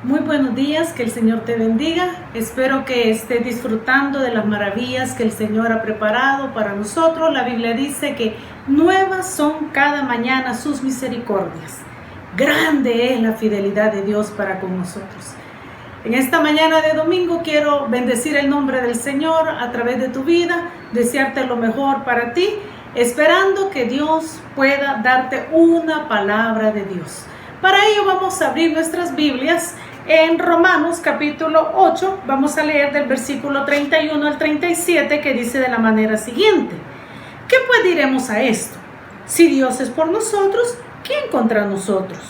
Muy buenos días, que el Señor te bendiga. Espero que estés disfrutando de las maravillas que el Señor ha preparado para nosotros. La Biblia dice que nuevas son cada mañana sus misericordias. Grande es la fidelidad de Dios para con nosotros. En esta mañana de domingo quiero bendecir el nombre del Señor a través de tu vida, desearte lo mejor para ti, esperando que Dios pueda darte una palabra de Dios. Para ello vamos a abrir nuestras Biblias en Romanos capítulo 8, vamos a leer del versículo 31 al 37, que dice de la manera siguiente: ¿qué pues diremos a esto? Si Dios es por nosotros, ¿quién contra nosotros?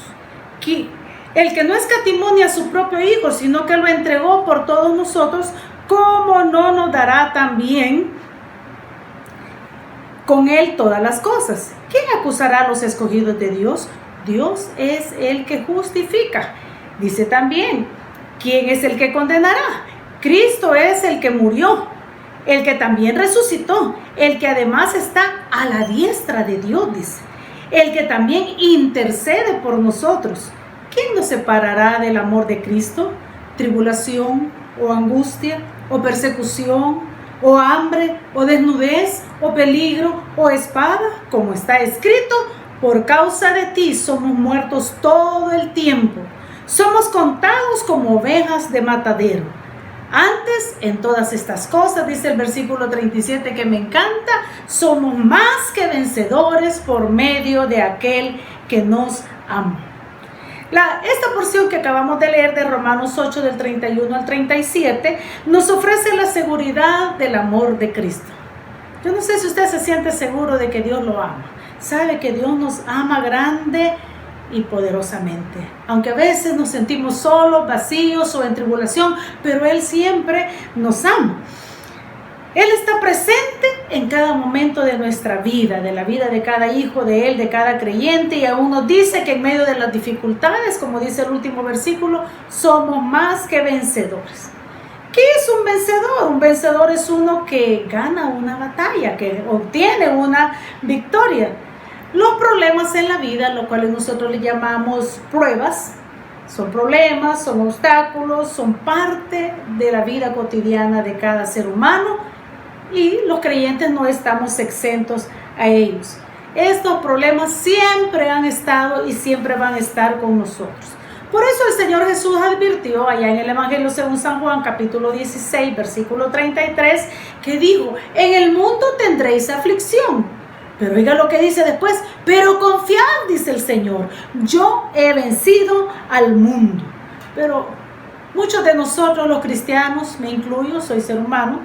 El que no escatimó ni a su propio Hijo, sino que lo entregó por todos nosotros, ¿cómo no nos dará también con Él todas las cosas? ¿Quién acusará a los escogidos de Dios? Dios es el que justifica. Dice también, ¿quién es el que condenará? Cristo es el que murió, el que también resucitó, el que además está a la diestra de Dios, dice, el que también intercede por nosotros. ¿Quién nos separará del amor de Cristo? ¿Tribulación o angustia o persecución o hambre o desnudez o peligro o espada? Como está escrito, por causa de ti somos muertos todo el tiempo. Somos contados como ovejas de matadero. Antes, en todas estas cosas, dice el versículo 37 que me encanta, somos más que vencedores por medio de aquel que nos amó. Esta porción que acabamos de leer de Romanos 8 del 31 al 37 nos ofrece la seguridad del amor de Cristo. Yo no sé si usted se siente seguro de que Dios lo ama. Sabe que Dios nos ama grande y poderosamente. Aunque a veces nos sentimos solos, vacíos o en tribulación, pero Él siempre nos ama. Él está presente en cada momento de nuestra vida, de la vida de cada hijo de Él, de cada creyente, y aún nos dice que en medio de las dificultades, como dice el último versículo, somos más que vencedores. ¿Qué es un vencedor? Un vencedor es uno que gana una batalla, que obtiene una victoria. Los problemas en la vida, lo cual nosotros le llamamos pruebas, son problemas, son obstáculos, son parte de la vida cotidiana de cada ser humano, y los creyentes no estamos exentos a ellos. Estos problemas siempre han estado y siempre van a estar con nosotros. Por eso el Señor Jesús advirtió allá en el Evangelio según San Juan, capítulo 16, versículo 33, que dijo: en el mundo tendréis aflicción. Pero oiga lo que dice después: pero confiad, dice el Señor, yo he vencido al mundo. Pero muchos de nosotros los cristianos, me incluyo, soy ser humano,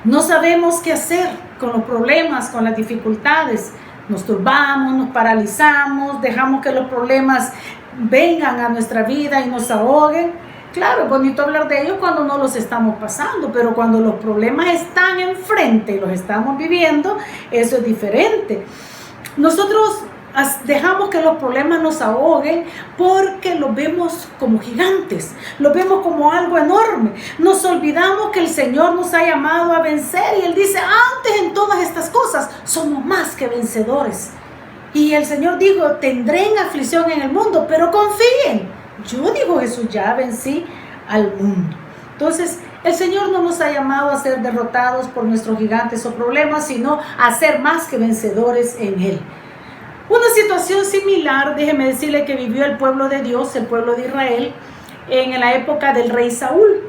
no sabemos qué hacer con los problemas, con las dificultades. Nos turbamos, nos paralizamos, dejamos que los problemas vengan a nuestra vida y nos ahoguen. Claro, es bonito hablar de ellos cuando no los estamos pasando, pero cuando los problemas están enfrente y los estamos viviendo, eso es diferente. Nosotros dejamos que los problemas nos ahoguen porque los vemos como gigantes, los vemos como algo enorme. Nos olvidamos que el Señor nos ha llamado a vencer, y Él dice: antes en todas estas cosas somos más que vencedores. Y el Señor dijo: tendrán aflicción en el mundo, pero confíen. Yo, dijo Jesús, ya vencí al mundo. Entonces, el Señor no nos ha llamado a ser derrotados por nuestros gigantes o problemas, sino a ser más que vencedores en Él. Una situación similar, déjeme decirle, que vivió el pueblo de Dios, el pueblo de Israel, en la época del rey Saúl.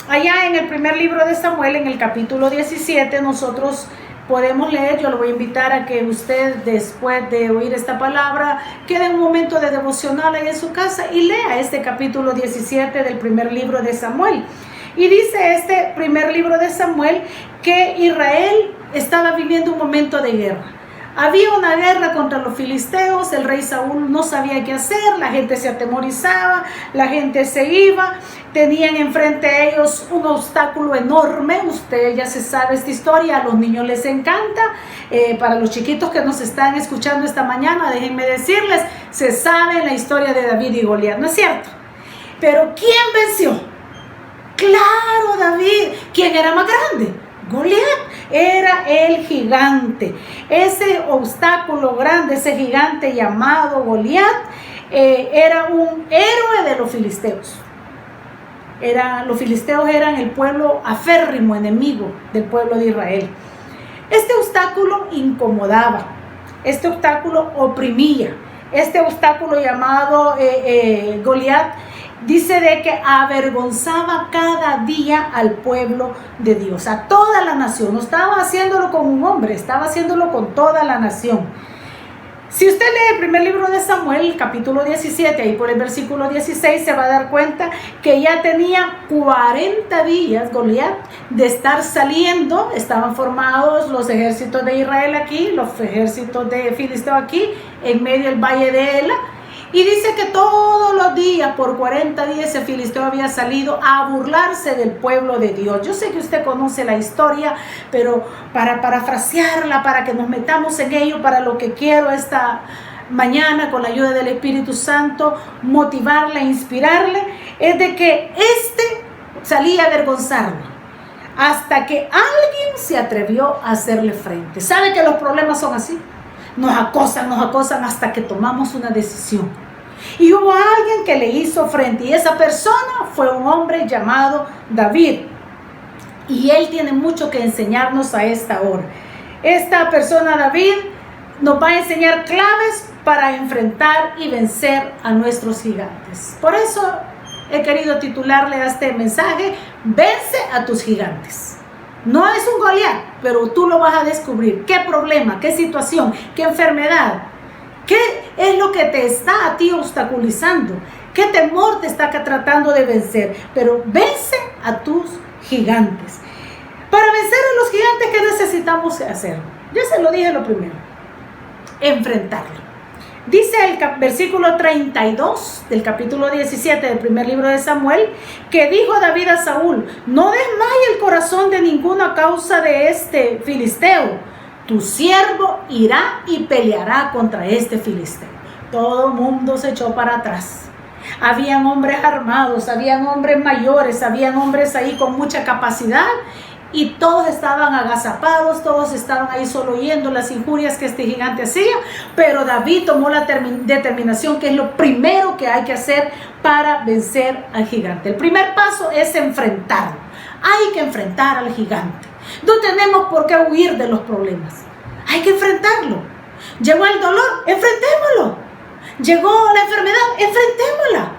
Allá en el primer libro de Samuel, en el capítulo 17, nosotros podemos leer. Yo lo voy a invitar a que usted, después de oír esta palabra, quede un momento de devocional ahí en su casa y lea este capítulo 17 del primer libro de Samuel. Y dice este primer libro de Samuel que Israel estaba viviendo un momento de guerra. Había una guerra contra los filisteos, el rey Saúl no sabía qué hacer, la gente se atemorizaba, la gente se iba, tenían enfrente a ellos un obstáculo enorme. Usted ya se sabe esta historia, a los niños les encanta. Para los chiquitos que nos están escuchando esta mañana, déjenme decirles, se sabe la historia de David y Goliat, ¿no es cierto? Pero ¿quién venció? Claro, David. ¿Quién era más grande? Goliat. Era el gigante. Ese obstáculo grande, ese gigante llamado Goliat, era un héroe de los filisteos. Los filisteos eran el pueblo aférrimo enemigo del pueblo de Israel. Este obstáculo incomodaba, este obstáculo oprimía, este obstáculo llamado Goliat, dice de que avergonzaba cada día al pueblo de Dios, a toda la nación. No estaba haciéndolo con un hombre, estaba haciéndolo con toda la nación. Si usted lee el primer libro de Samuel, capítulo 17, ahí por el versículo 16, se va a dar cuenta que ya tenía 40 días Goliat de estar saliendo. Estaban formados los ejércitos de Israel aquí, los ejércitos de Filisteo aquí, en medio del valle de Ela. Y dice que todos los días, por 40 días, ese filisteo había salido a burlarse del pueblo de Dios. Yo sé que usted conoce la historia, pero para parafrasearla, para que nos metamos en ello, para lo que quiero esta mañana, con la ayuda del Espíritu Santo, motivarle, inspirarle, es de que salía a avergonzarlo, hasta que alguien se atrevió a hacerle frente. ¿Sabe que los problemas son así? Nos acosan hasta que tomamos una decisión. Y hubo alguien que le hizo frente, y esa persona fue un hombre llamado David. Y él tiene mucho que enseñarnos a esta hora. Esta persona, David, nos va a enseñar claves para enfrentar y vencer a nuestros gigantes. Por eso he querido titularle a este mensaje: vence a tus gigantes. No es un Goliat, pero tú lo vas a descubrir. ¿Qué problema? ¿Qué situación? ¿Qué enfermedad? ¿Qué es lo que te está a ti obstaculizando? ¿Qué temor te está tratando de vencer? Pero vence a tus gigantes. Para vencer a los gigantes, ¿qué necesitamos hacer? Ya se lo dije lo primero: enfrentarlo. Dice el versículo 32 del capítulo 17 del primer libro de Samuel, que dijo David a Saúl: no desmaye el corazón de ninguna causa de este filisteo. Tu siervo irá y peleará contra este filisteo. Todo el mundo se echó para atrás. Habían hombres armados, habían hombres mayores, habían hombres ahí con mucha capacidad, y todos estaban agazapados, todos estaban ahí solo oyendo las injurias que este gigante hacía. Pero David tomó la determinación, que es lo primero que hay que hacer para vencer al gigante. El primer paso es enfrentarlo. Hay que enfrentar al gigante. No tenemos por qué huir de los problemas. Hay que enfrentarlo. Llegó el dolor, enfrentémoslo. Llegó la enfermedad, enfrentémosla.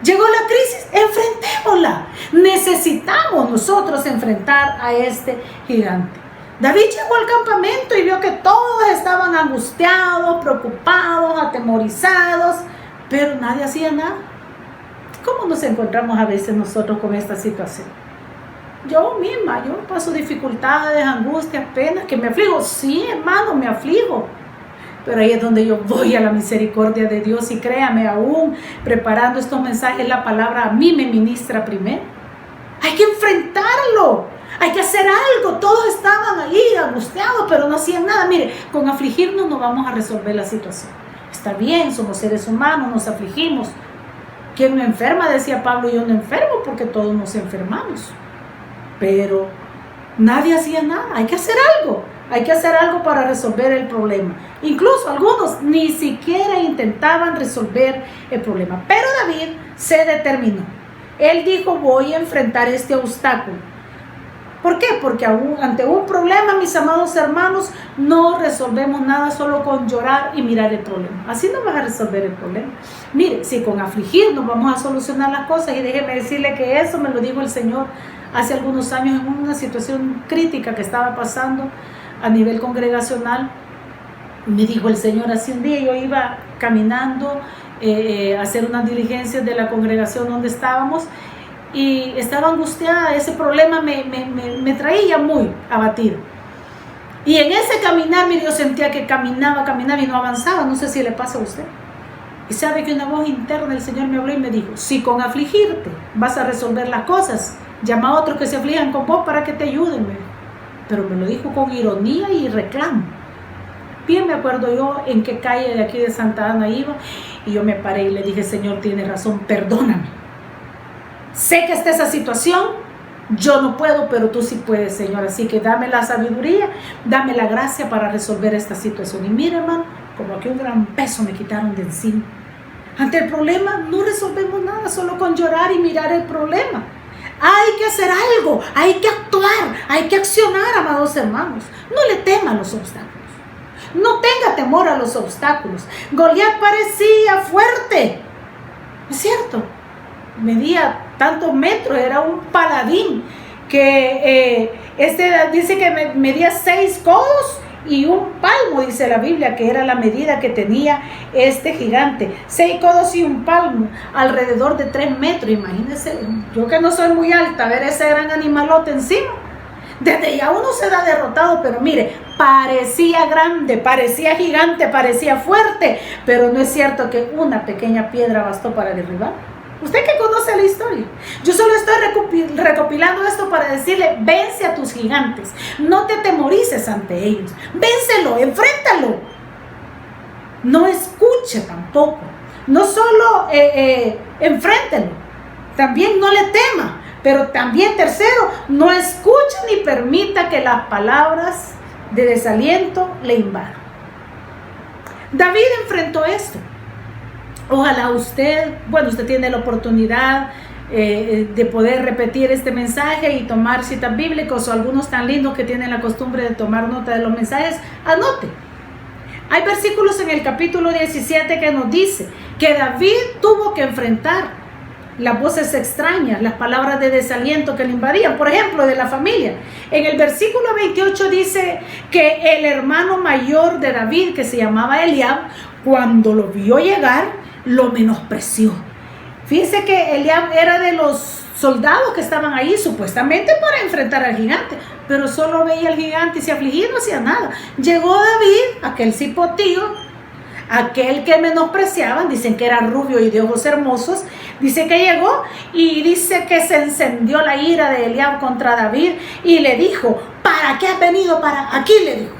Llegó la crisis, enfrentémosla. Necesitamos nosotros enfrentar a este gigante. David llegó al campamento y vio que todos estaban angustiados, preocupados, atemorizados, pero nadie hacía nada. ¿Cómo nos encontramos a veces nosotros con esta situación? Yo misma, yo paso dificultades, angustias, penas, que me aflijo. Sí, hermano, me aflijo. Pero ahí es donde yo voy a la misericordia de Dios, y créame, aún preparando estos mensajes, la palabra a mí me ministra primero. Hay que enfrentarlo, hay que hacer algo. Todos estaban ahí angustiados, pero no hacían nada. Mire, con afligirnos no vamos a resolver la situación. Está bien, somos seres humanos, nos afligimos. ¿Quién no enferma? Decía Pablo: yo no enfermo, porque todos nos enfermamos. Pero nadie hacía nada. Hay que hacer algo. Hay que hacer algo para resolver el problema. Incluso algunos ni siquiera intentaban resolver el problema. Pero David se determinó. Él dijo: voy a enfrentar este obstáculo. ¿Por qué? Porque ante un problema, mis amados hermanos, no resolvemos nada solo con llorar y mirar el problema. Así no vas a resolver el problema. Mire, si con afligirnos vamos a solucionar las cosas, y déjeme decirle que eso me lo dijo el Señor hace algunos años en una situación crítica que estaba pasando a nivel congregacional. Me dijo el Señor así un día: yo iba caminando a hacer unas diligencias de la congregación donde estábamos, y estaba angustiada. Ese problema me traía muy abatida, y en ese caminar, mire, yo sentía que caminaba y no avanzaba. No sé si le pasa a usted. Y sabe que una voz interna del Señor me habló y me dijo: si con afligirte vas a resolver las cosas, llama a otros que se aflijan con vos para que te ayuden. Pero me lo dijo con ironía y reclamo. Bien me acuerdo yo en qué calle de aquí de Santa Ana iba, y yo me paré y le dije: Señor, tienes razón, perdóname. Sé que está esa situación, yo no puedo, pero tú sí puedes, Señor. Así que dame la sabiduría, dame la gracia para resolver esta situación. Y mira, hermano, como que un gran peso me quitaron de encima. Ante el problema no resolvemos nada solo con llorar y mirar el problema. Hay que hacer algo, hay que actuar, hay que accionar, amados hermanos. No le tema a los obstáculos. No tenga temor a los obstáculos. Goliat parecía fuerte. ¿Es cierto? Medía tantos metros, era un paladín que dice que medía 6 codos y un palmo, dice la Biblia, que era la medida que tenía este gigante. 6 codos y un palmo, alrededor de 3 metros. Imagínense, yo que no soy muy alta, ver ese gran animalote encima. Desde ya uno se da derrotado, pero mire, parecía grande, parecía gigante, parecía fuerte, pero no es cierto que una pequeña piedra bastó para derribar. Usted que conoce la historia, yo solo estoy recopilando esto para decirle: vence a tus gigantes, no te atemorices ante ellos, vénselo, enfréntalo, no escuche tampoco, no solo enfréntelo, también no le tema. Pero también, tercero, no escuche ni permita que las palabras de desaliento le invadan. David enfrentó esto. Ojalá usted tiene la oportunidad de poder repetir este mensaje y tomar citas bíblicas, o algunos tan lindos que tienen la costumbre de tomar nota de los mensajes, anote. Hay versículos en el capítulo 17 que nos dice que David tuvo que enfrentar las voces extrañas, las palabras de desaliento que le invadían, por ejemplo, de la familia. En el versículo 28 dice que el hermano mayor de David, que se llamaba Eliab, cuando lo vio llegar, lo menospreció. Fíjense que Eliab era de los soldados que estaban ahí supuestamente para enfrentar al gigante, pero solo veía al gigante y se afligía, no hacía nada. Llegó David, aquel cipotío, aquel que menospreciaban, dicen que era rubio y de ojos hermosos, dice que llegó y dice que se encendió la ira de Eliab contra David y le dijo: ¿para qué has venido para aquí? Le dijo: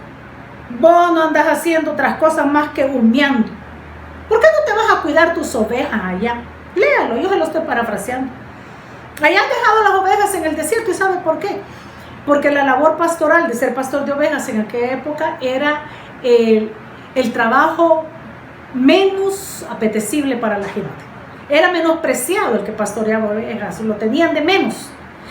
vos no andas haciendo otras cosas más que humeando. ¿Por qué no te vas a cuidar tus ovejas allá? Léalo, yo se lo estoy parafraseando. Allá han dejado las ovejas en el desierto, ¿y sabe por qué? Porque la labor pastoral de ser pastor de ovejas en aquella época era el trabajo menos apetecible para la gente. Era menospreciado el que pastoreaba ovejas, lo tenían de menos.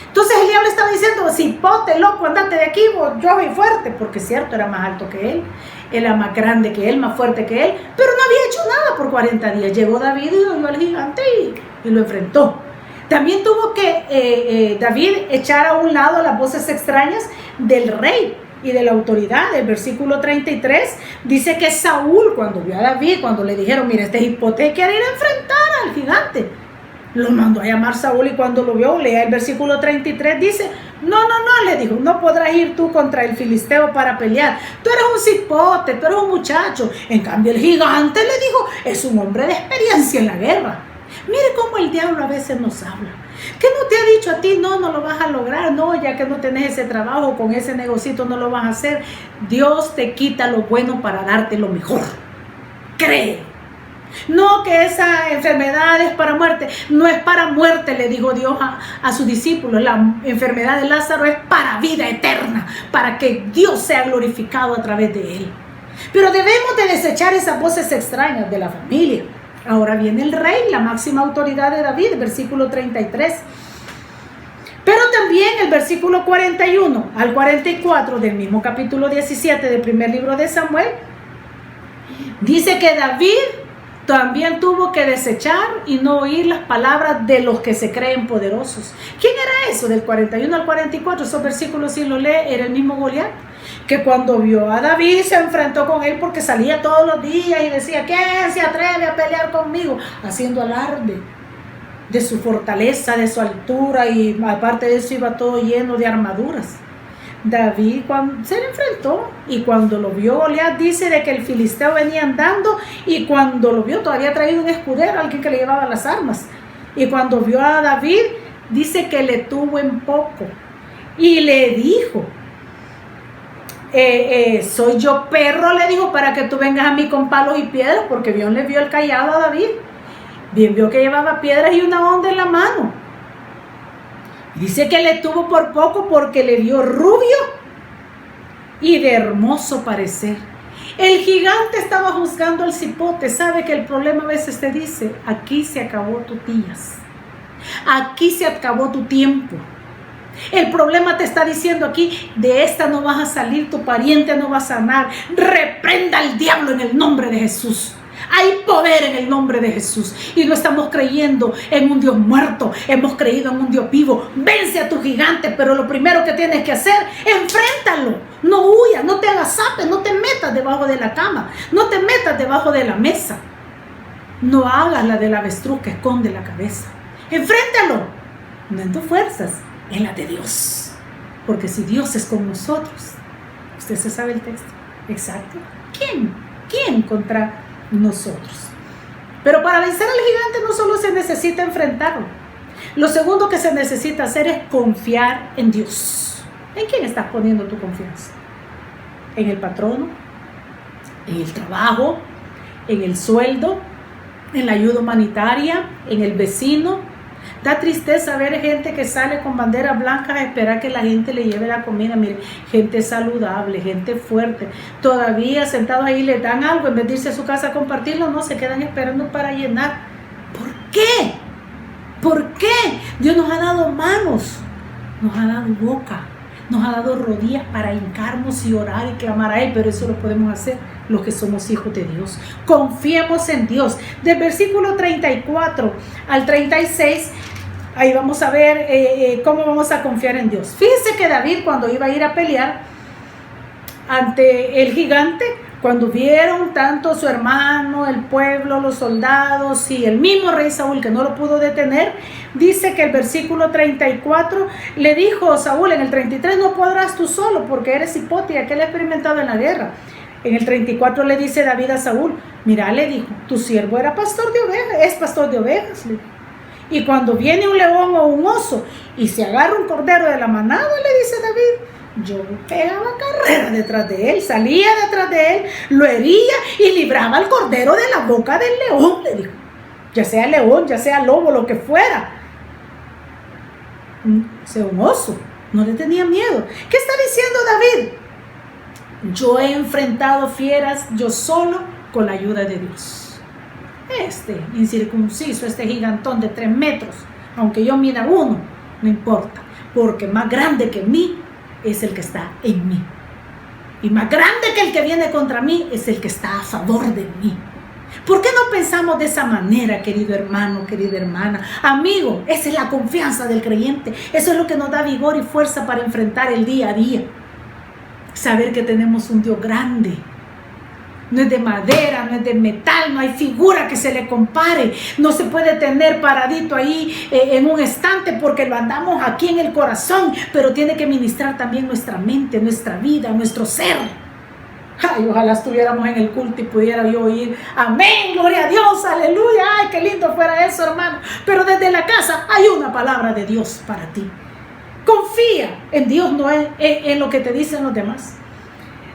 Entonces el diablo estaba diciendo: cipote, loco, andate de aquí, yo soy fuerte, porque es cierto, era más alto que él, era más grande que él, más fuerte que él, pero no había hecho nada por 40 días. Llegó David y lo vio al gigante y lo enfrentó. También tuvo que David echar a un lado las voces extrañas del rey y de la autoridad. El versículo 33 dice que Saúl, cuando vio a David, cuando le dijeron: mira, este cipote quiere ir a enfrentar al gigante, lo mandó a llamar Saúl, y cuando lo vio, lea el versículo 33, dice: no, le dijo, no podrás ir tú contra el filisteo para pelear, tú eres un cipote, tú eres un muchacho. En cambio el gigante, le dijo, es un hombre de experiencia en la guerra. Mire cómo el diablo a veces nos habla. ¿Qué no te ha dicho a ti? No lo vas a lograr, no, ya que no tenés ese trabajo, con ese negocito no lo vas a hacer. Dios te quita lo bueno para darte lo mejor. Cree. No, que esa enfermedad es para muerte. No es para muerte, le dijo Dios a sus discípulos. La enfermedad de Lázaro es para vida eterna, para que Dios sea glorificado a través de él. Pero debemos de desechar esas voces extrañas de la familia. Ahora viene el rey, la máxima autoridad de David, versículo 33. Pero también el versículo 41 al 44 del mismo capítulo 17 del primer libro de Samuel, dice que David también tuvo que desechar y no oír las palabras de los que se creen poderosos. ¿Quién era eso? Del 41 al 44, esos versículos, si lo lee, era el mismo Goliat, que cuando vio a David se enfrentó con él, porque salía todos los días y decía: ¿quién se atreve a pelear conmigo? Haciendo alarde de su fortaleza, de su altura, y aparte de eso iba todo lleno de armaduras. David cuando se le enfrentó, y cuando lo vio Goliat, dice de que el filisteo venía andando, y cuando lo vio todavía traído un escudero, alguien que le llevaba las armas, y cuando vio a David, dice que le tuvo en poco y le dijo: soy yo perro, le dijo, para que tú vengas a mí con palos y piedras, porque Dios le vio el cayado a David, bien vio que llevaba piedras y una onda en la mano. Dice que le tuvo por poco porque le vio rubio y de hermoso parecer. El gigante estaba juzgando al cipote. Sabe que el problema a veces te dice: aquí se acabó tus días, aquí se acabó tu tiempo. El problema te está diciendo aquí: de esta no vas a salir, tu pariente no va a sanar. Reprenda al diablo en el nombre de Jesús. Hay poder en el nombre de Jesús. Y no estamos creyendo en un Dios muerto, hemos creído en un Dios vivo. Vence a tu gigante, pero lo primero que tienes que hacer, enfréntalo. No huyas, no te agazapes, no te metas debajo de la cama, no te metas debajo de la mesa. No hagas la del avestruz que esconde la cabeza. Enfréntalo, no en tus fuerzas, en la de Dios. Porque si Dios es con nosotros, usted se sabe el texto exacto. ¿Quién contra nosotros? Pero para vencer al gigante no solo se necesita enfrentarlo. Lo segundo que se necesita hacer es confiar en Dios. ¿En quién estás poniendo tu confianza? ¿En el patrono? ¿En el trabajo? ¿En el sueldo? ¿En la ayuda humanitaria? ¿En el vecino? Da tristeza ver gente que sale con banderas blancas a esperar que la gente le lleve la comida. Mire, gente saludable, gente fuerte, todavía sentados ahí le dan algo, en vez de irse a su casa a compartirlo, no, se quedan esperando para llenar. ¿Por qué? ¿Por qué? Dios nos ha dado manos, nos ha dado boca, nos ha dado rodillas para hincarnos y orar y clamar a Él, pero eso lo podemos hacer los que somos hijos de Dios. Confiemos en Dios. Del versículo 34 al 36, ahí vamos a ver cómo vamos a confiar en Dios. Fíjese que David, cuando iba a ir a pelear ante el gigante, cuando vieron tanto su hermano, el pueblo, los soldados y el mismo rey Saúl que no lo pudo detener, dice que el versículo 34 le dijo Saúl en el 33: no podrás tú solo porque eres cipote y aquel experimentado en la guerra. En el 34 le dice David a Saúl: mira, le dijo, tu siervo era pastor de ovejas, es pastor de ovejas. Y cuando viene un león o un oso y se agarra un cordero de la manada, le dice David, yo pegaba carrera detrás de él, salía detrás de él, lo hería y libraba al cordero de la boca del león, le dijo. Ya sea león, ya sea lobo, lo que fuera. Sea un oso, no le tenía miedo. ¿Qué está diciendo David? Yo he enfrentado fieras yo solo con la ayuda de Dios. Este incircunciso, este gigantón de 3 metros, aunque yo mida 1, no importa, porque más grande que mí es el que está en mí. Y más grande que el que viene contra mí es el que está a favor de mí. ¿Por qué no pensamos de esa manera, querido hermano, querida hermana? Amigo, esa es la confianza del creyente. Eso es lo que nos da vigor y fuerza para enfrentar el día a día. Saber que tenemos un Dios grande. No es de madera, no es de metal, no hay figura que se le compare. No se puede tener paradito ahí en un estante porque lo andamos aquí en el corazón, pero tiene que ministrar también nuestra mente, nuestra vida, nuestro ser. Ay, ojalá estuviéramos en el culto y pudiera yo oír amén, gloria a Dios, aleluya. Ay, qué lindo fuera eso, hermano. Pero desde la casa hay una palabra de Dios para ti. Confía en Dios, no en lo que te dicen los demás.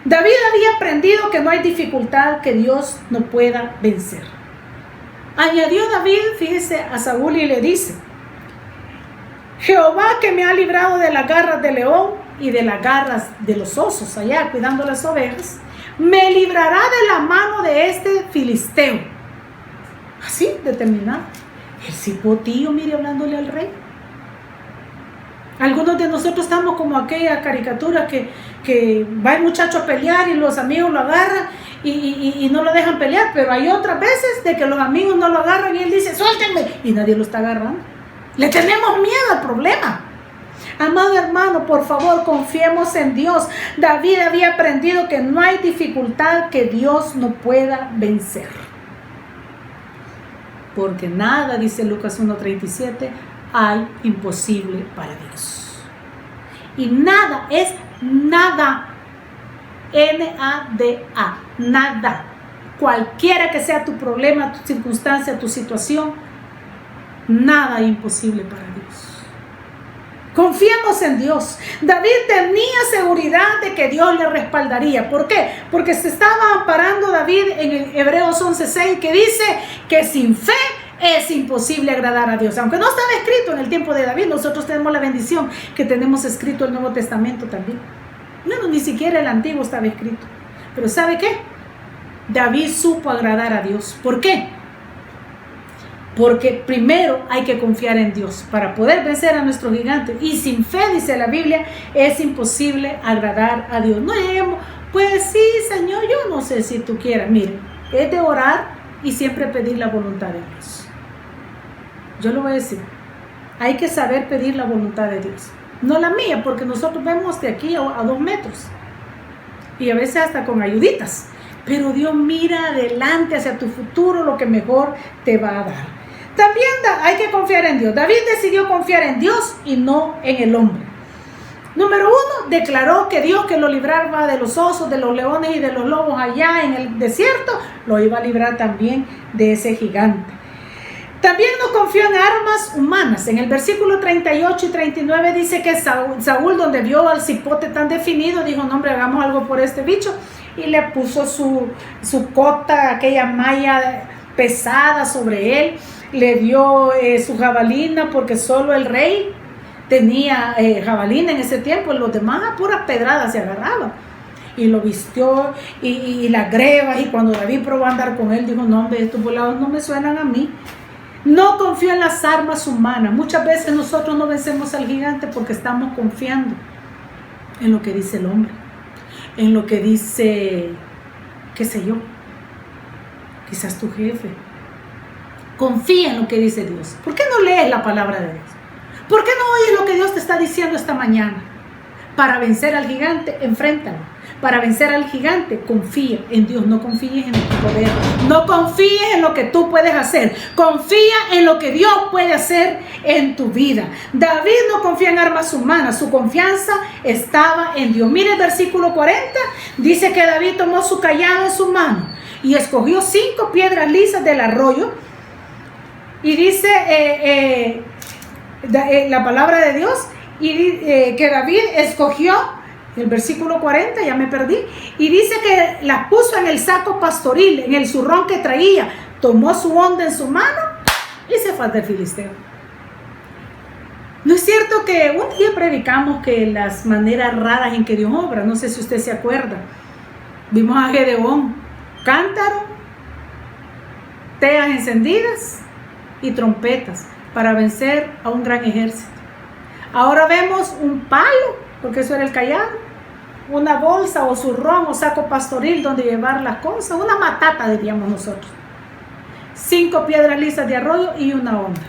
David había aprendido que no hay dificultad que Dios no pueda vencer. Añadió David, fíjese, a Saúl y le dice: Jehová que me ha librado de las garras del león y de las garras de los osos, allá cuidando las ovejas, me librará de la mano de este filisteo. Así, determinado. El cipotillo, mire, hablándole al rey. Algunos de nosotros estamos como aquella caricatura que va el muchacho a pelear y los amigos lo agarran y no lo dejan pelear, pero hay otras veces de que los amigos no lo agarran y él dice, suéltenme, y nadie lo está agarrando. Le tenemos miedo al problema. Amado hermano, por favor, confiemos en Dios. David había aprendido que no hay dificultad que Dios no pueda vencer. Porque nada, dice Lucas 1:37, hay imposible para Dios. Y nada es nada. N-A-D-A. Nada. Cualquiera que sea tu problema, tu circunstancia, tu situación, nada es imposible para Dios. Confiemos en Dios. David tenía seguridad de que Dios le respaldaría. ¿Por qué? Porque se estaba amparando David en Hebreos 11:6, que dice que sin fe es imposible agradar a Dios. Aunque no estaba escrito en el tiempo de David, nosotros tenemos la bendición que tenemos escrito el Nuevo Testamento también. No, ni siquiera el Antiguo estaba escrito. Pero ¿sabe qué? David supo agradar a Dios. ¿Por qué? Porque primero hay que confiar en Dios para poder vencer a nuestros gigantes. Y sin fe, dice la Biblia, es imposible agradar a Dios. No lleguemos, pues sí, Señor, yo no sé si tú quieras. Mire, es de orar y siempre pedir la voluntad de Dios. Yo lo voy a decir. Hay que saber pedir la voluntad de Dios. No la mía, porque nosotros vemos de aquí a 2 metros. Y a veces hasta con ayuditas. Pero Dios mira adelante hacia tu futuro lo que mejor te va a dar. También hay que confiar en Dios. David decidió confiar en Dios y no en el hombre. Número 1, declaró que Dios, que lo libraba de los osos, de los leones y de los lobos allá en el desierto, lo iba a librar también de ese gigante. También no confió en armas humanas. En el versículo 38 y 39 dice que Saúl, donde vio al cipote tan definido, dijo, no hombre, hagamos algo por este bicho. Y le puso su cota, aquella malla pesada sobre él. Le dio su jabalina, porque solo el rey tenía jabalina en ese tiempo. Los demás a puras pedradas se agarraban. Y lo vistió y las grebas. Y cuando David probó a andar con él, dijo, no hombre, estos volados no me suenan a mí. No confío en las armas humanas. Muchas veces nosotros no vencemos al gigante porque estamos confiando en lo que dice el hombre, en lo que dice, qué sé yo, quizás tu jefe. Confía en lo que dice Dios. ¿Por qué no lees la palabra de Dios? ¿Por qué no oyes lo que Dios te está diciendo esta mañana? Para vencer al gigante, enfréntalo. Para vencer al gigante, confía en Dios. No confíes en tu poder. No confíes en lo que tú puedes hacer. Confía en lo que Dios puede hacer en tu vida. David no confía en armas humanas. Su confianza estaba en Dios. Mire el versículo 40. Dice que David tomó su cayado en su mano y escogió 5 piedras lisas del arroyo. Y dice la palabra de Dios que David escogió, el versículo 40, ya me perdí, y dice que las puso en el saco pastoril, en el zurrón que traía, tomó su onda en su mano y se fue del filisteo. ¿No es cierto que un día predicamos que las maneras raras en que Dios obra? No sé si usted se acuerda. Vimos a Gedeón, cántaro, teas encendidas y trompetas para vencer a un gran ejército. Ahora vemos un palo, porque eso era el cayado, una bolsa o zurrón o saco pastoril donde llevar las cosas, una matata diríamos nosotros, 5 piedras lisas de arroyo y una onda.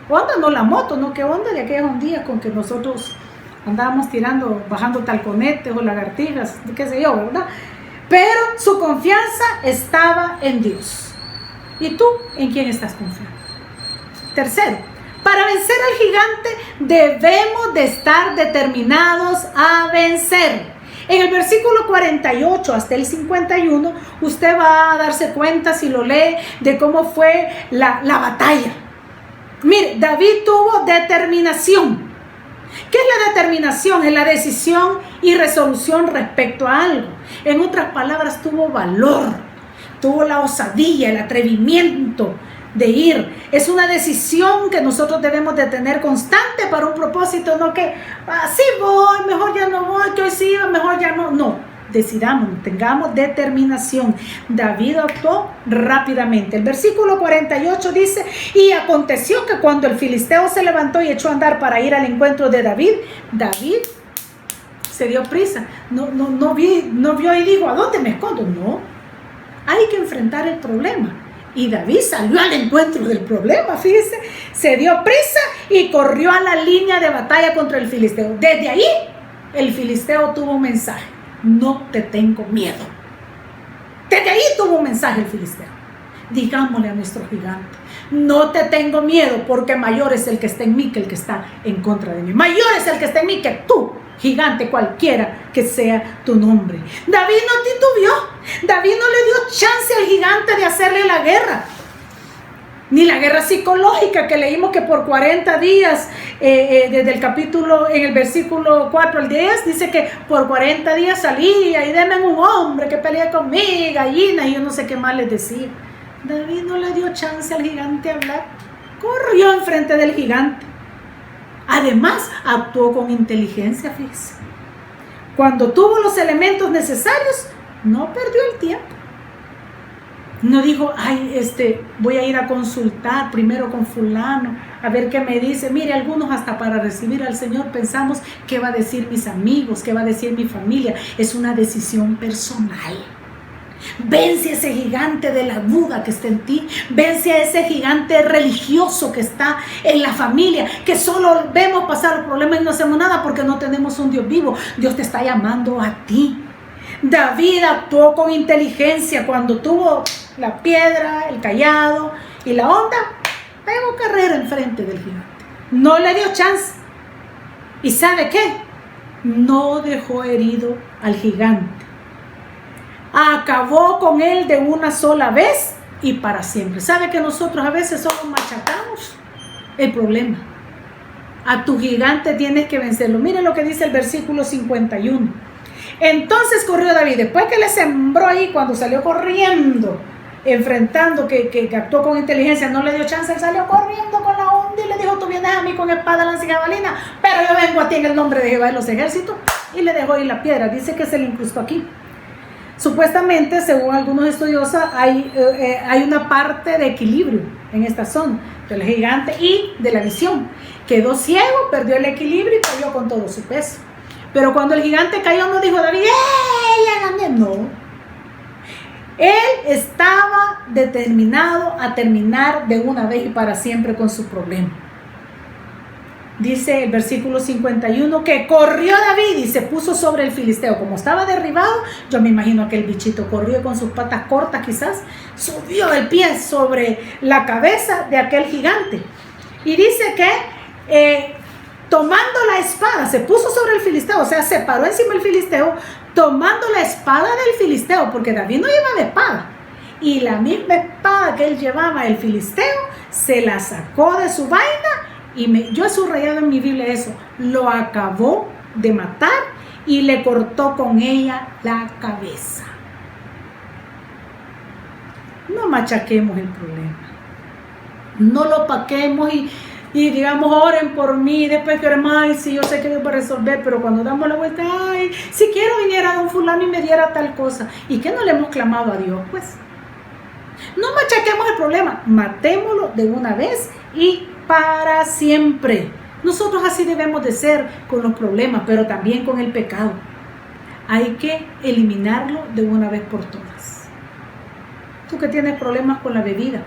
Onda no la moto, no, que onda de aquellos días con que nosotros andábamos tirando, bajando talconetes o lagartijas, qué sé yo, ¿verdad? Pero su confianza estaba en Dios. ¿Y tú en quién estás confiando? Tercero, para vencer al gigante debemos de estar determinados a vencer. En el versículo 48 hasta el 51, usted va a darse cuenta, si lo lee, de cómo fue la batalla. Mire, David tuvo determinación. ¿Qué es la determinación? Es la decisión y resolución respecto a algo. En otras palabras, tuvo valor, tuvo la osadía, el atrevimiento de ir. Es una decisión que nosotros debemos de tener constante para un propósito, no que así voy, mejor ya no voy, que hoy sí, mejor ya no. No, decidamos, tengamos determinación. David actuó rápidamente. El versículo 48 dice, y aconteció que cuando el filisteo se levantó y echó a andar para ir al encuentro de David, David se dio prisa. No vio y dijo, ¿a dónde me escondo? No, hay que enfrentar el problema. Y David salió al encuentro del problema, fíjese, se dio prisa y corrió a la línea de batalla contra el filisteo. Desde ahí, el filisteo tuvo un mensaje: no te tengo miedo. Desde ahí tuvo un mensaje el filisteo. Digámosle a nuestro gigante: no te tengo miedo, porque mayor es el que está en mí que el que está en contra de mí. Mayor es el que está en mí que tú, gigante, cualquiera que sea tu nombre. David no titubeó. David no le dio chance al gigante de hacerle la guerra, ni la guerra psicológica que leímos que por 40 días, desde el capítulo, en el versículo 4 al 10, dice que por 40 días salía y deme un hombre que pelee conmigo, gallinas y yo no sé qué más les decía. David no le dio chance al gigante a hablar, corrió enfrente del gigante. Además, actuó con inteligencia, fíjese. Cuando tuvo los elementos necesarios, no perdió el tiempo. No dijo, ay, voy a ir a consultar primero con fulano, a ver qué me dice. Mire, algunos hasta para recibir al Señor pensamos qué va a decir mis amigos, qué va a decir mi familia. Es una decisión personal. Vence a ese gigante de la duda que está en ti. Vence a ese gigante religioso que está en la familia, que solo vemos pasar los problemas y no hacemos nada porque no tenemos un Dios vivo. Dios te está llamando a ti. David actuó con inteligencia cuando tuvo la piedra, el cayado y la onda. Pegó carrera enfrente del gigante. No le dio chance. ¿Y sabe qué? No dejó herido al gigante. Acabó con él de una sola vez y para siempre. ¿Sabe que nosotros a veces solo machacamos el problema? A tu gigante tienes que vencerlo. Miren lo que dice el versículo 51. Entonces corrió David, después que le sembró ahí, cuando salió corriendo, enfrentando, que actuó con inteligencia, no le dio chance, él salió corriendo con la onda y le dijo, tú vienes a mí con espada, lanza y jabalina, pero yo vengo a ti en el nombre de Jehová de los ejércitos, y le dejó ahí la piedra. Dice que se le incrustó aquí. Supuestamente, según algunos estudiosos, hay una parte de equilibrio en esta zona del gigante y de la visión. Quedó ciego, perdió el equilibrio y cayó con todo su peso. Pero cuando el gigante cayó, no dijo David, ya gané. No. Él estaba determinado a terminar de una vez y para siempre con su problema. Dice el versículo 51 que corrió David y se puso sobre el filisteo. Como estaba derribado, yo me imagino que el bichito corrió con sus patas cortas, quizás subió el pie sobre la cabeza de aquel gigante. Y dice que tomando la espada, se puso sobre el filisteo, o sea, se paró encima del filisteo, tomando la espada del filisteo, porque David no llevaba espada. Y la misma espada que él llevaba, el filisteo, se la sacó de su vaina. Y yo he subrayado en mi Biblia eso, lo acabó de matar y le cortó con ella la cabeza. No machaquemos el problema, no lo paquemos y digamos, oren por mí, después que oremos, ay, sí, yo sé que Dios va a resolver, pero cuando damos la vuelta, ay, si quiero viniera don fulano y me diera tal cosa. ¿Y qué no le hemos clamado a Dios? Pues, no machaquemos el problema, matémoslo de una vez y para siempre. Nosotros así debemos de ser con los problemas, pero también con el pecado. Hay que eliminarlo de una vez por todas. Tú que tienes problemas con la bebida,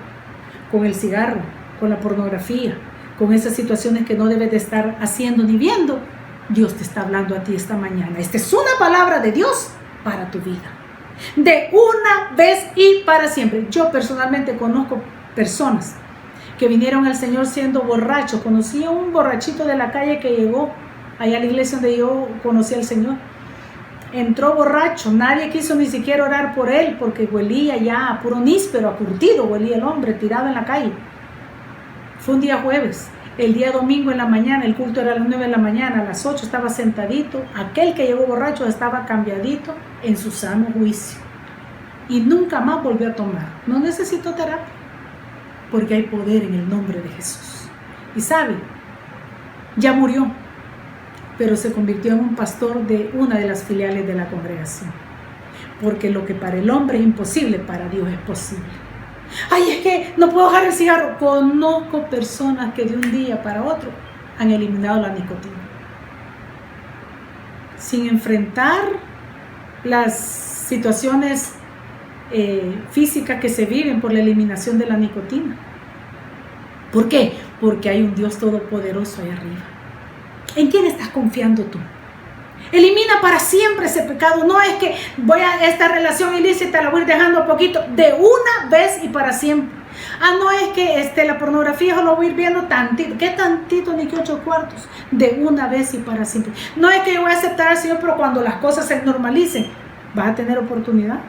con el cigarro, con la pornografía, con esas situaciones que no debes de estar haciendo ni viendo, Dios te está hablando a ti esta mañana. Esta es una palabra de Dios para tu vida. De una vez y para siempre. Yo personalmente conozco personas que vinieron al Señor siendo borrachos. Conocí a un borrachito de la calle que llegó allá a la iglesia donde yo conocí al Señor. Entró borracho, nadie quiso ni siquiera orar por él porque huelía ya a puro níspero, a curtido, huelía el hombre tirado en la calle. Fue un día jueves. El día domingo en la mañana, el culto era a las 9 de la mañana, a las 8 estaba sentadito. Aquel que llegó borracho estaba cambiadito en su sano juicio. Y nunca más volvió a tomar. No necesitó terapia, porque hay poder en el nombre de Jesús. Y sabe, ya murió, pero se convirtió en un pastor de una de las filiales de la congregación. Porque lo que para el hombre es imposible, para Dios es posible. Ay, es que no puedo dejar el cigarro. Conozco personas que de un día para otro han eliminado la nicotina. Sin enfrentar las situaciones físicas que se viven por la eliminación de la nicotina. ¿Por qué? Porque hay un Dios todopoderoso ahí arriba. ¿En quién estás confiando tú? Elimina para siempre ese pecado. No es que voy a esta relación ilícita, la voy a ir dejando poquito, de una vez y para siempre. Ah, no es que la pornografía lo voy a ir viendo tantito. ¿Qué tantito ni que 8 cuartos? De una vez y para siempre. No es que yo voy a aceptar al Señor, pero cuando las cosas se normalicen, vas a tener oportunidad.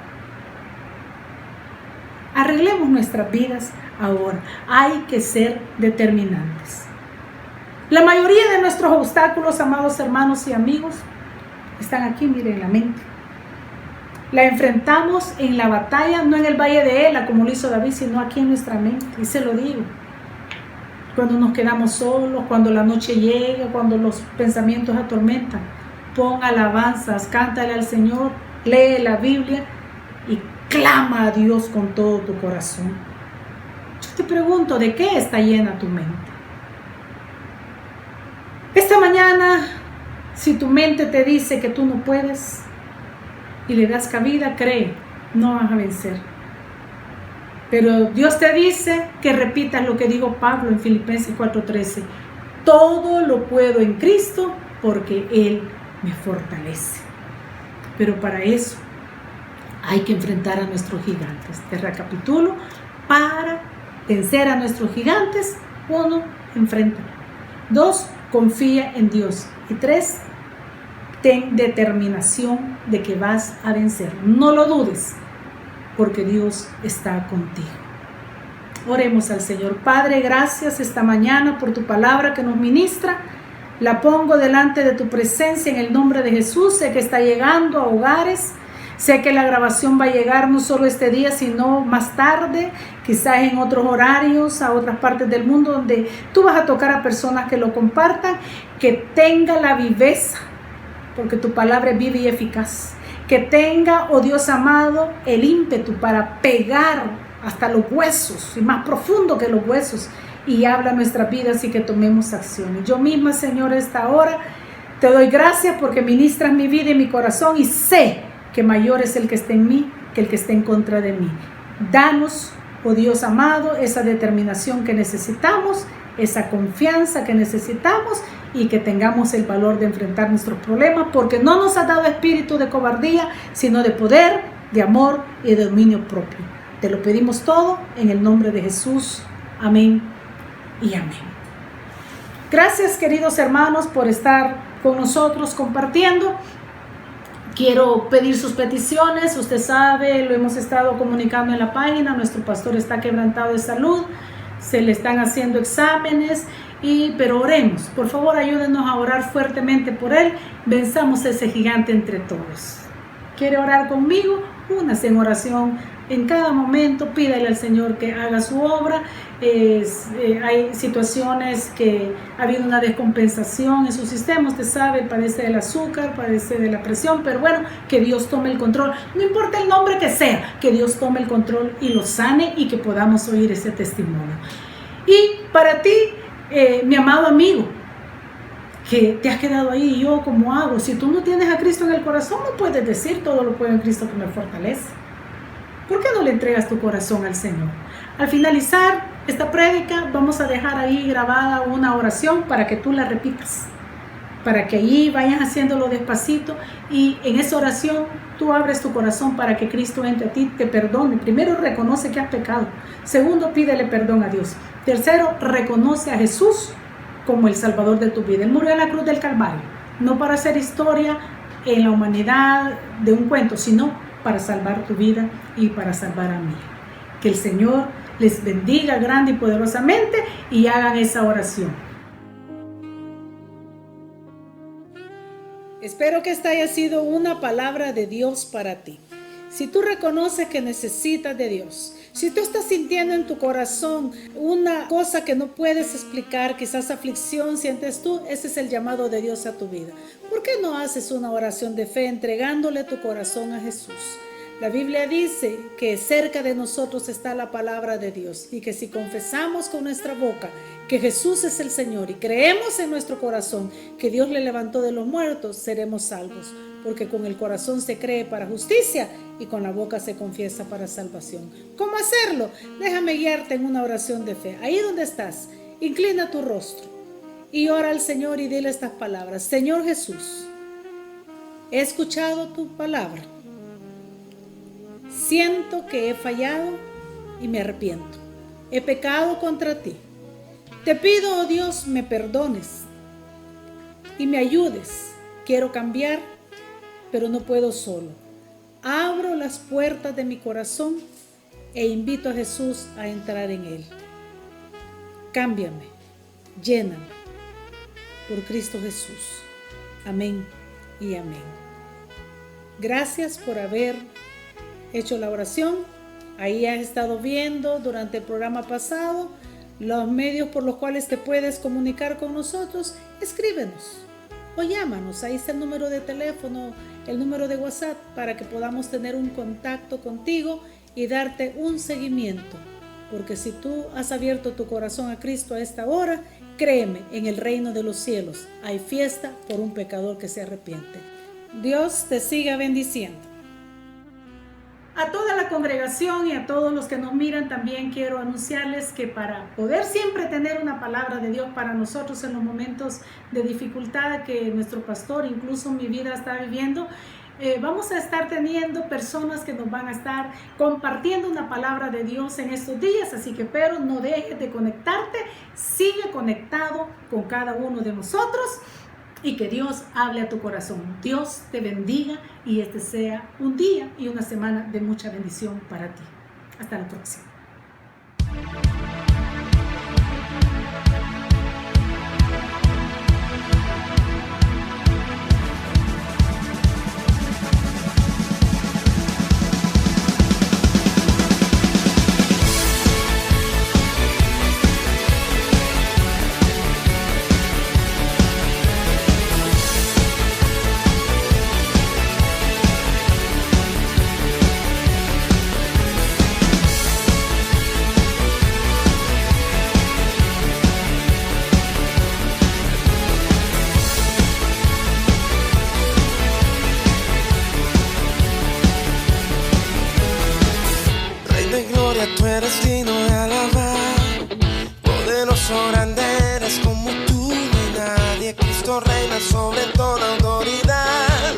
Arreglemos nuestras vidas ahora. Hay que ser determinantes. La mayoría de nuestros obstáculos, amados hermanos y amigos, están aquí, miren, en la mente. La enfrentamos en la batalla, no en el valle de Ela, como lo hizo David, sino aquí en nuestra mente. Y se lo digo. Cuando nos quedamos solos, cuando la noche llega, cuando los pensamientos atormentan, pon alabanzas, cántale al Señor, lee la Biblia y clama a Dios con todo tu corazón. Yo te pregunto, ¿de qué está llena tu mente? Esta mañana, si tu mente te dice que tú no puedes y le das cabida, cree, no vas a vencer. Pero Dios te dice que repitas lo que dijo Pablo en Filipenses 4:13. Todo lo puedo en Cristo porque Él me fortalece. Pero para eso hay que enfrentar a nuestros gigantes. Te recapitulo: para vencer a nuestros gigantes, 1, enfréntalo. 2, confía en Dios. Y 3, ten determinación de que vas a vencer. No lo dudes, porque Dios está contigo. Oremos al Señor. Padre, gracias esta mañana por tu palabra que nos ministra. La pongo delante de tu presencia en el nombre de Jesús. Sé que está llegando a hogares. Sé que la grabación va a llegar no solo este día, sino más tarde, quizás en otros horarios, a otras partes del mundo, donde tú vas a tocar a personas que lo compartan, que tenga la viveza, porque tu palabra es viva y eficaz. Que tenga, oh Dios amado, el ímpetu para pegar hasta los huesos, y más profundo que los huesos, y habla nuestras vidas y que tomemos acciones. Yo misma, Señor, a esta hora te doy gracias porque ministras mi vida y mi corazón, y sé que mayor es el que está en mí que el que está en contra de mí. Danos, oh Dios amado, esa determinación que necesitamos, esa confianza que necesitamos, y que tengamos el valor de enfrentar nuestros problemas, porque no nos ha dado espíritu de cobardía, sino de poder, de amor y de dominio propio. Te lo pedimos todo en el nombre de Jesús. Amén y amén. Gracias, queridos hermanos, por estar con nosotros compartiendo. Quiero pedir sus peticiones. Usted sabe, lo hemos estado comunicando en la página. Nuestro pastor está quebrantado de salud. Se le están haciendo exámenes. Pero oremos. Por favor, ayúdenos a orar fuertemente por él. Venzamos ese gigante entre todos. ¿Quiere orar conmigo? Únase en oración en cada momento. Pídale al Señor que haga su obra. Hay situaciones que ha habido una descompensación en su sistema. Usted sabe, padece del azúcar, padece de la presión, pero bueno, que Dios tome el control. No importa el nombre que sea, que Dios tome el control y lo sane, y que podamos oír ese testimonio. Y para ti, mi amado amigo, que te has quedado ahí, ¿y yo cómo hago? Si tú no tienes a Cristo en el corazón, no puedes decir todo lo puedo en Cristo que me fortalece. ¿Por qué no le entregas tu corazón al Señor? Al finalizar esta prédica, vamos a dejar ahí grabada una oración para que tú la repitas, para que allí vayas haciéndolo despacito, y en esa oración tú abres tu corazón para que Cristo entre a ti, te perdone. Primero, reconoce que has pecado. Segundo, pídele perdón a Dios. Tercero, reconoce a Jesús como el Salvador de tu vida. Él murió en la cruz del Calvario, no para hacer historia en la humanidad de un cuento, sino para salvar tu vida y para salvar a mí. Que el Señor les bendiga grande y poderosamente, y hagan esa oración. Espero que esta haya sido una palabra de Dios para ti. Si tú reconoces que necesitas de Dios, si tú estás sintiendo en tu corazón una cosa que no puedes explicar, quizás aflicción sientes tú, ese es el llamado de Dios a tu vida. ¿Por qué no haces una oración de fe entregándole tu corazón a Jesús? La Biblia dice que cerca de nosotros está la palabra de Dios, y que si confesamos con nuestra boca que Jesús es el Señor y creemos en nuestro corazón que Dios le levantó de los muertos, seremos salvos. Porque con el corazón se cree para justicia y con la boca se confiesa para salvación. ¿Cómo hacerlo? Déjame guiarte en una oración de fe. Ahí donde estás, inclina tu rostro y ora al Señor y dile estas palabras. Señor Jesús, he escuchado tu palabra. Siento que he fallado y me arrepiento. He pecado contra ti. Te pido, oh Dios, me perdones y me ayudes. Quiero cambiar, pero no puedo solo. Abro las puertas de mi corazón e invito a Jesús a entrar en él. Cámbiame, lléname por Cristo Jesús. Amén y amén. Gracias por haber hecho la oración. Ahí has estado viendo durante el programa pasado los medios por los cuales te puedes comunicar con nosotros. Escríbenos o llámanos. Ahí está el número de teléfono, el número de WhatsApp, para que podamos tener un contacto contigo y darte un seguimiento. Porque si tú has abierto tu corazón a Cristo a esta hora, créeme, en el reino de los cielos hay fiesta por un pecador que se arrepiente. Dios te siga bendiciendo. A toda la congregación y a todos los que nos miran, también quiero anunciarles que para poder siempre tener una palabra de Dios para nosotros en los momentos de dificultad que nuestro pastor, incluso mi vida, está viviendo, vamos a estar teniendo personas que nos van a estar compartiendo una palabra de Dios en estos días. Así que, pero no dejes de conectarte, sigue conectado con cada uno de nosotros y que Dios hable a tu corazón. Dios te bendiga y este sea un día y una semana de mucha bendición para ti. Hasta la próxima. Tú eres digno de alabar, poderoso, grande eres, como tú no hay nadie. Cristo reina sobre toda autoridad.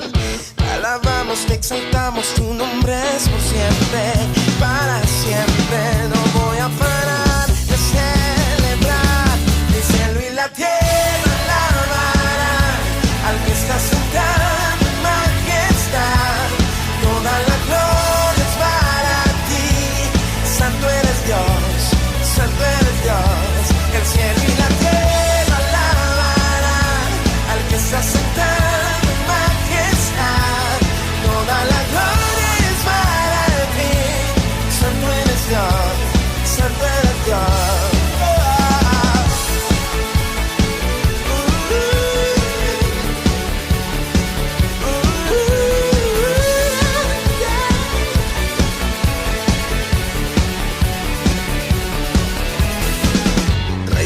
Te alabamos, te exaltamos, tu nombre es por siempre, para siempre. No voy a parar de celebrar, el cielo y la tierra alabarán al que está sentado en majestad. Toda la gloria es para ti. Santo eres Dios, el cielo y la tierra alabarán al que está sentado en majestad. Toda la gloria es para ti. Santo eres Dios, Santo eres Dios.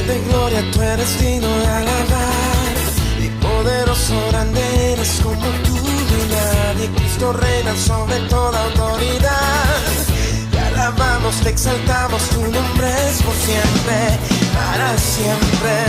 De gloria tú eres digno de alabar, y poderoso, grande eres, como tú no hay nadie. Cristo reina sobre toda autoridad. Te alabamos, te exaltamos, tu nombre es por siempre, para siempre.